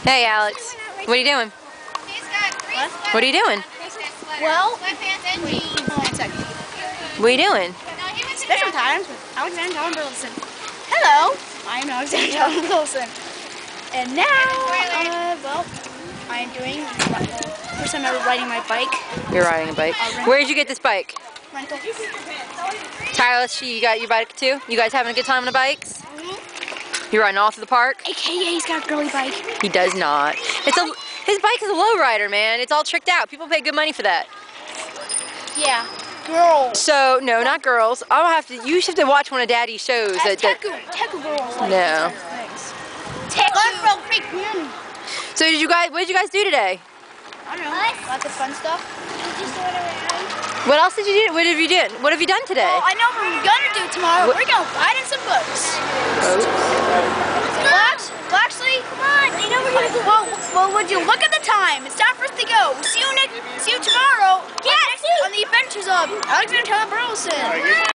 Hey, Alex. What are you doing? What? What are you doing? Well, What are you doing? special times with Alexander John Burleson. Hello, I'm Alexander John Burleson. And now, well, I'm doing, first time ever riding my bike. You're riding a bike. Where did you get this bike? Rental. Tyler, you got your bike too? You guys having a good time on the bikes? You riding all through the park? AKA, he's got a girly bike. He does not. His bike is a lowrider, man. It's all tricked out. People pay good money for that. Yeah, girls. So no, not girls. You should have to watch one of Daddy's shows. Teku girls like No. things. Teku freak. So what did you guys do today? I don't know. Lots of fun stuff. Just went around. What else did you do? What have you done? What have you done today? Well, I know what we're gonna do tomorrow. We're gonna ride in some boats. Well, actually, come on. I know we're gonna do. Well, would you look at the time? It's time for us to go. See you tomorrow. Yes. On the adventures of Alexander John Burleson.